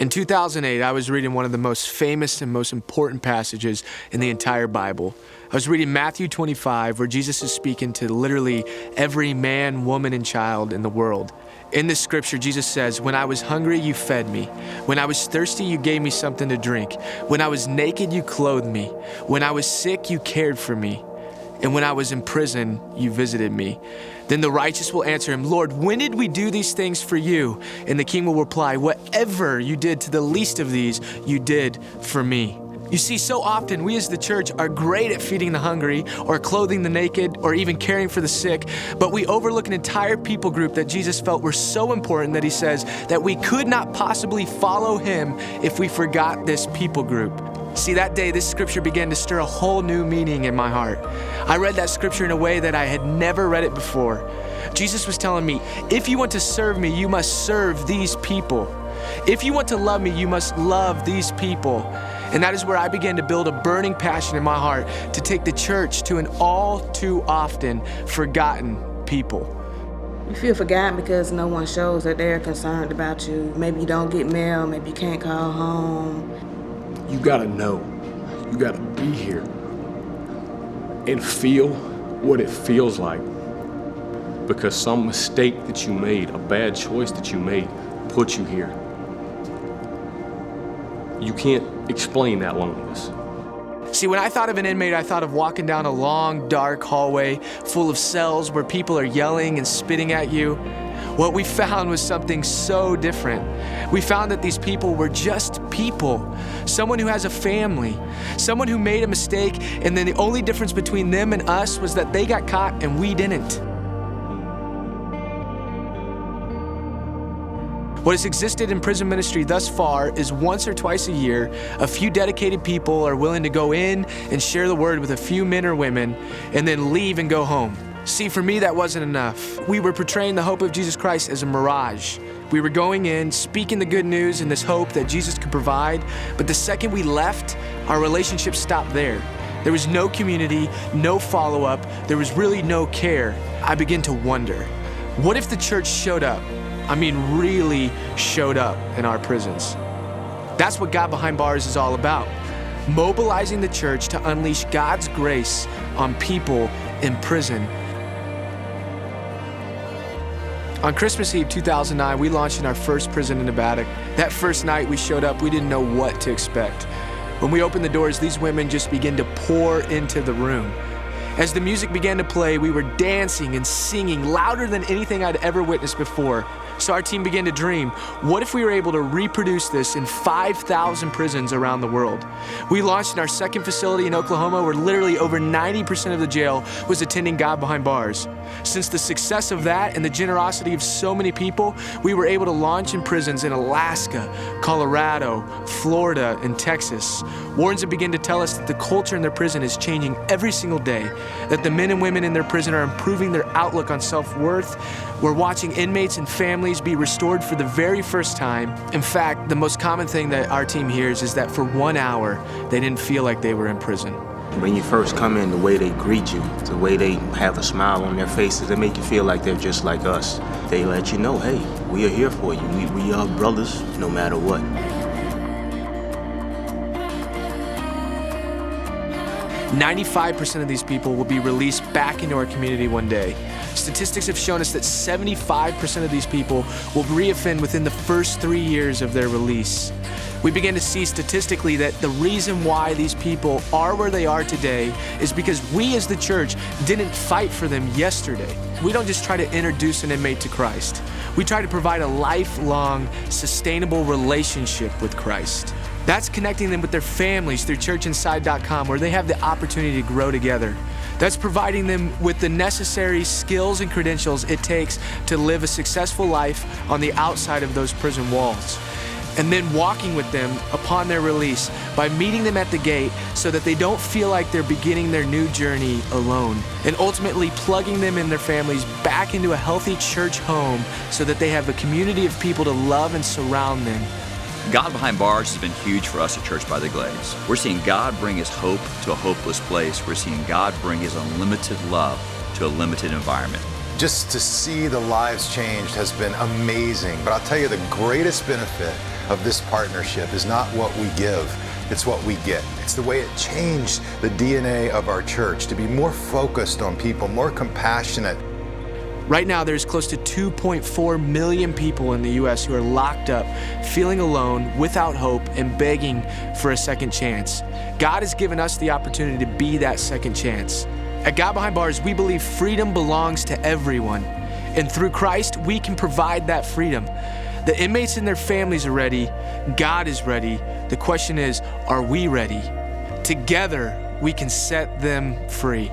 In 2008, I was reading one of the most famous and most important passages in the entire Bible. I was reading Matthew 25, where Jesus is speaking to literally every man, woman, and child in the world. In this scripture, Jesus says, "When I was hungry, you fed me. When I was thirsty, you gave me something to drink. When I was naked, you clothed me. When I was sick, you cared for me. And when I was in prison, you visited me." Then the righteous will answer him, "Lord, when did we do these things for you?" And the king will reply, "Whatever you did to the least of these, you did for me." You see, so often we as the church are great at feeding the hungry or clothing the naked or even caring for the sick, but we overlook an entire people group that Jesus felt were so important that he says that we could not possibly follow him if we forgot this people group. See, that day, this scripture began to stir a whole new meaning in my heart. I read that scripture in a way that I had never read it before. Jesus was telling me, if you want to serve me, you must serve these people. If you want to love me, you must love these people. And that is where I began to build a burning passion in my heart to take the church to an all too often forgotten people. You feel forgotten because no one shows that they're concerned about you. Maybe you don't get mail, maybe you can't call home. You gotta know, you gotta be here and feel what it feels like, because some mistake that you made, a bad choice that you made, put you here. You can't explain that loneliness. See, when I thought of an inmate, I thought of walking down a long, dark hallway full of cells where people are yelling and spitting at you. What we found was something so different. We found that these people were just people. Someone who has a family, someone who made a mistake, and then the only difference between them and us was that they got caught and we didn't. What has existed in prison ministry thus far is once or twice a year, a few dedicated people are willing to go in and share the word with a few men or women and then leave and go home. See, for me, that wasn't enough. We were portraying the hope of Jesus Christ as a mirage. We were going in, speaking the good news and this hope that Jesus could provide, but the second we left, our relationship stopped there. There was no community, no follow-up, there was really no care. I began to wonder, what if the church showed up? I mean, really showed up in our prisons? That's what God Behind Bars is all about. Mobilizing the church to unleash God's grace on people in prison. On Christmas Eve 2009, we launched in our first prison in Nevada. That first night we showed up, we didn't know what to expect. When we opened the doors, these women just began to pour into the room. As the music began to play, we were dancing and singing louder than anything I'd ever witnessed before. So our team began to dream, what if we were able to reproduce this in 5,000 prisons around the world? We launched in our second facility in Oklahoma, where literally over 90% of the jail was attending God Behind Bars. Since the success of that and the generosity of so many people, we were able to launch in prisons in Alaska, Colorado, Florida, and Texas. Wardens have begun to tell us that the culture in their prison is changing every single day, that the men and women in their prison are improving their outlook on self-worth. We're watching inmates and families be restored for the very first time. In fact, the most common thing that our team hears is that for 1 hour, they didn't feel like they were in prison. When you first come in, the way they greet you, the way they have a smile on their faces, they make you feel like they're just like us. They let you know, hey, we are here for you. We are brothers no matter what. 95% of these people will be released back into our community one day. Statistics have shown us that 75% of these people will reoffend within the first 3 years of their release. We began to see statistically that the reason why these people are where they are today is because we as the church didn't fight for them yesterday. We don't just try to introduce an inmate to Christ. We try to provide a lifelong, sustainable relationship with Christ. That's connecting them with their families through churchinside.com, where they have the opportunity to grow together. That's providing them with the necessary skills and credentials it takes to live a successful life on the outside of those prison walls. And then walking with them upon their release by meeting them at the gate so that they don't feel like they're beginning their new journey alone. And ultimately plugging them and their families back into a healthy church home so that they have a community of people to love and surround them. God Behind Bars has been huge for us at Church by the Glades. We're seeing God bring His hope to a hopeless place. We're seeing God bring His unlimited love to a limited environment. Just to see the lives changed has been amazing. But I'll tell you, the greatest benefit of this partnership is not what we give, it's what we get. It's the way it changed the DNA of our church to be more focused on people, more compassionate. Right now, there's close to 2.4 million people in the U.S. who are locked up, feeling alone, without hope, and begging for a second chance. God has given us the opportunity to be that second chance. At God Behind Bars, we believe freedom belongs to everyone. And through Christ, we can provide that freedom. The inmates and their families are ready. God is ready. The question is, are we ready? Together, we can set them free.